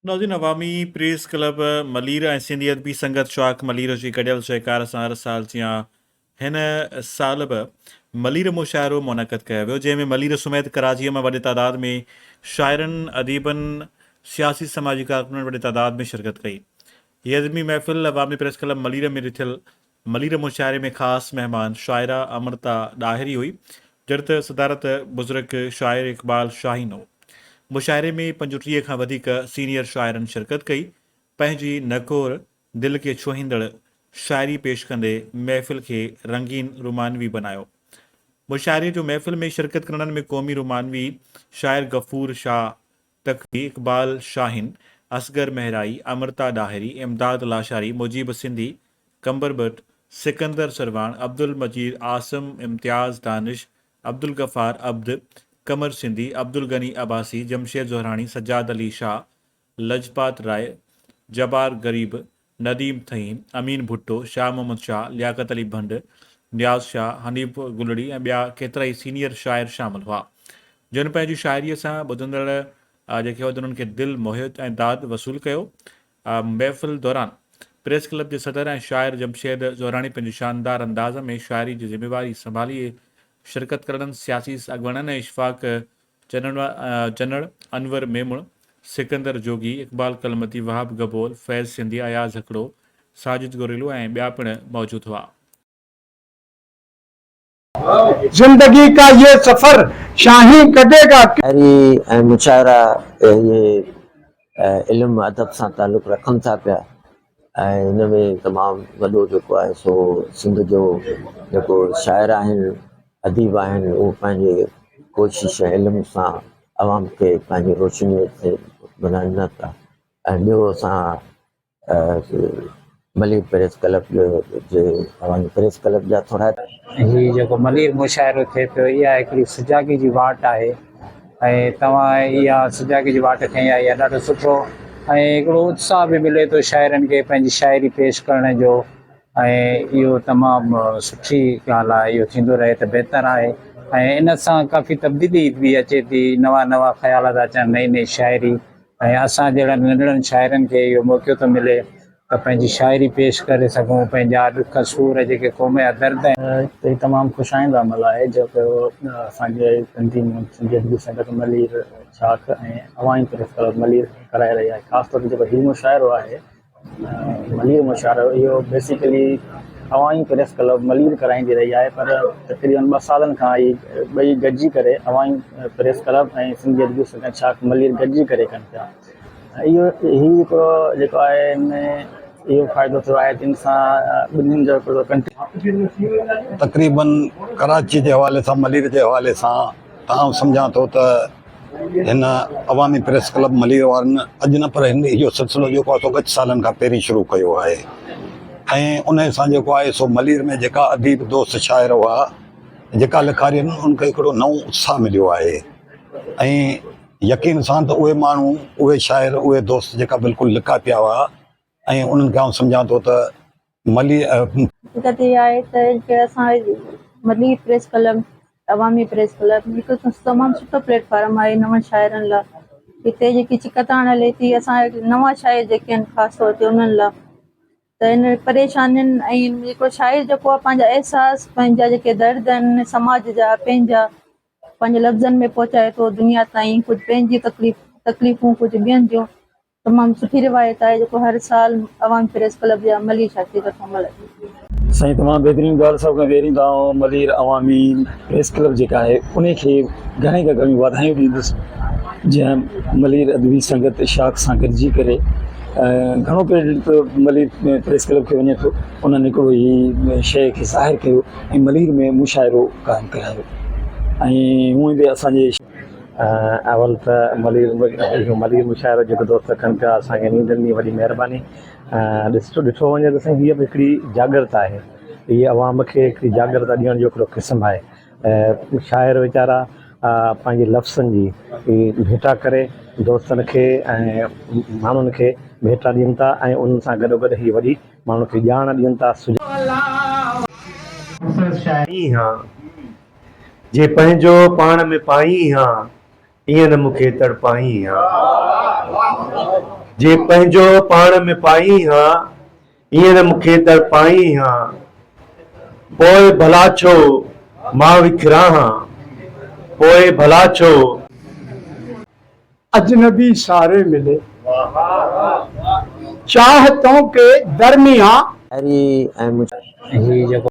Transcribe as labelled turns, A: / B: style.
A: नाज़रीन अवामी press club Malir ऐं सिंधी अदबी संगत शौक़ मलीर जी गॾियल सहकार सां हर साल जीअं हिन साल बि मलीर मुशाइरो मुनक़द कयो वियो, जंहिंमें मलीर सुमेत कराचीअ में वॾे तादाद में शाइरनि अदीबनि सियासी समाजी कारकुननि वॾे तादाद में शिरकत कई। हीअ अदबी महफ़िल अवामी प्रेस क्लब मलीर में ॾिठल मलीर मुशाइरे में ख़ासि महिमान शाइरा अमृता ॾाहिरी हुई, जॾहिं सदारत बुज़ुर्ग शाइर इक़बाल शाहीन हो। मुशाइरे में 35 खां वधीक सीनियर शाइरनि शिरकत कई। पंहिंजी नकोर दिलि खे छुहींदड़ शाइरी पेश कंदे महफ़िल खे रंगीन रुमानवी बनायो। मुशाइरे जो महफ़िल में शिरकत करण में क़ौमी रुमानवी शाइर गफ़ूर शाह तक़वी, इक़बाल शाहीन, असगर महराई, अमृता ॾाहिरी, इमदाद लाशारी, मुजीब सिंधी, कंबर भट्ट, सिकंदर सरवाण, अब्दुल मजीद आसम, इम्तियाज़ दानिश, अब्दुल गफ़ार अब्द, कमर सिंधी, अब्दुल गनी अब्बासी, जमशेद ज़ोहरानी, सज्जाद अली शाह, लजपात राय, जबार गरीब, नदीम थईम, अमीन भुट्टो, शाह मोहम्मद शाह, लियाकत अली भंड, नियाज़ शाह, हनीफ गुलड़ी ऐं ॿिया केतिरा ई सीनियर शाइर शामिल हुआ, जिन पंहिंजी शाइरीअ सां ॿुधंदड़ जेके हुआ उन्हनि खे दिलि मोहित ऐं दाद वसूल कयो। महफ़िल दौरान प्रेस क्लब जे सदर ऐं शाइर जमशेद ज़ोहरानी पंहिंजे शानदार अंदाज़ में शाइरी जी ज़िम्मेवारी संभाली शिरकत करण सियासी अॻुवाननि ऐं इशफ़ाक़ चनड़, अनवर मेमुण, सिकंदर जोगी, इक़बाल कलमती, वहाब गबोल, फैज़ सिंधी, अयाज़ हकड़ो, साजिद गोरेलो ऐं ॿिया पिण मौजूद हुआ।
B: जिंदगी का ये सफर शाही कटेगा।
C: शायरी मुशायरा ये इल्म अदब सां ताल्लुक़ रखनि था पिया ऐं हिन में तमामु वॾो जेको आहे सो सिंध जो जेको शाइर आहिनि अदीब आहिनि उहो पंहिंजे कोशिश ऐं इल्म सां आवाम खे पंहिंजी रोशनीअ ते बनाइनि था। ऐं ॿियो असां मलीर प्रेस क्लब जे प्रेस क्लब जा थोरा
D: ही जेको मलीर मुशाइरो थिए पियो इहा हिकिड़ी सुजाॻी जी वाट आहे ऐं तव्हां इहा सुजाॻी जी वाट खई आहे, इहा ॾाढो सुठो ऐं हिकिड़ो उत्साह बि मिले थो शाइरनि खे पंहिंजी शाइरी पेश करण जो ऐं इहो तमामु सुठी ॻाल्हि आहे। इहो थींदो रहे त बहितरु आहे ऐं इन सां काफ़ी तब्दीली बि अचे थी, नवां नवां ख़्याल था अचनि, नई नई शाइरी ऐं असां जहिड़ा नंढड़नि शाइरनि खे इहो मौक़ो थो मिले त पंहिंजी शाइरी पेश करे सघूं, पंहिंजा ॾुख सूर जेके क़ौम जा दर्द आहिनि। तमामु ख़ुशाइंद अमल आहे जेको असांजे तंज़ीम सिंधी अदबी संगत मलीर शाख ऐं अवामी प्रेस क्लब मलीर कराए रही आहे। ख़ासि तौर ते जेको हीउ मुशाइरो आहे मलीर मुशाइरो, इहो बेसिकली अवामी प्रेस क्लब मलीर कराईंदी रही आहे, पर तक़रीबन 2 सालनि खां ॿई गॾिजी करे अवामी प्रेस क्लब ऐं सिंधी अदबी संगत शाख मलीर गॾिजी करे कनि पिया। इहो हिकिड़ो जेको आहे हिन इहो फ़ाइदो थियो आहे त इन सां ॿिन्हिनि जो हिकिड़ो
B: तक़रीबन कराची जे हवाले सां मलीर जे हवाले सां तव्हां सम्झां थो त हिन अवामी प्रेस क्लब मलीर वारनि अॼु न पर हिन इहो सिलसिलो जेको आहे सो 5 सालनि खां पहिरीं शुरू कयो आहे ऐं उन सां जेको आहे सो मलीर में जेका अदीब दोस्त शाइर हुआ जेका लिखारी आहिनि उनखे हिकिड़ो नओं उत्साह मिलियो आहे ऐं यकीन सां त उहे माण्हू उहे शाइर उहे दोस्त जेका बिल्कुलु लिखा पिया हुआ ऐं उन्हनि खे आउं सम्झां थो त
E: हक़ीक़त इहा आहे त असां मलीर प्रेस क्लब अवामी प्रेस क्लब हिकु तमामु सुठो प्लेटफॉर्म आहे नवनि शाइरनि लाइ। हिते जेकी चिकताण हले थी असां नवां शाइर जेके आहिनि ख़ासि तौर ते उन्हनि लाइ त हिन परेशानियुनि ऐं जेको शाइर जेको आहे पंहिंजा अहसास पंहिंजा जेके दर्द आहिनि समाज जा पंहिंजा पंहिंजे लफ़्ज़नि में पहुचाए थो दुनिया ताईं, कुझु पंहिंजी तकलीफ़ूं कुझु ॿियनि जूं। तमामु सुठी रिवायत आहे जेको हर साल अवामी प्रेस क्लब जा मलीर शाखी तरफ़ां मिले।
D: साईं तमामु बहितरीनु ॻाल्हि सभु खां पहिरीं तव्हां मलीर अवामी प्रेस क्लब जेका आहे उनखे घणी खां घणी वाधायूं ॾींदुसि जंहिं मलीर अदबी संगत शाख सां गॾिजी करे घणो क्रेडिट मलीर प्रेस क्लब खे वञे थो। उन्हनि हिकिड़ो ही शइ खे ज़ाहिर कयो ऐं मलीर में मुशाइरो क़ाइमु करायो ऐं हूअं बि असांजे अवल त मलीर मुशाइरो जेको दोस्त कनि पिया असांखे नींदनि जी वॾी महिरबानी। ॾिठो वञे त साईं हीअ बि हिकिड़ी जागरत आहे, हीअ अवाम खे हिकिड़ी जागरत ॾियण जो हिकिड़ो क़िस्म आहे। शाइर वीचारा पंहिंजे लफ़्ज़नि जी भेटा करे दोस्तनि खे ऐं माण्हुनि खे भेटा ॾियनि था ऐं उन्हनि सां गॾोगॾु हीअ वॾी माण्हुनि खे ॼाण ॾियनि था।
F: शाइरी हाँ जे पंहिंजो पाण में पाई हाँ ईअं न मूंखे तड़पाई हा जे पंहिंजो पाण में पाई हा ईअं न मूंखे तड़पाई हा पोइ भला छो मां विखिरां हा पोइ भला छो
G: अजनबी सारे मिले चाहतों के दरमियां
C: शायरी ऐं
D: ही जेको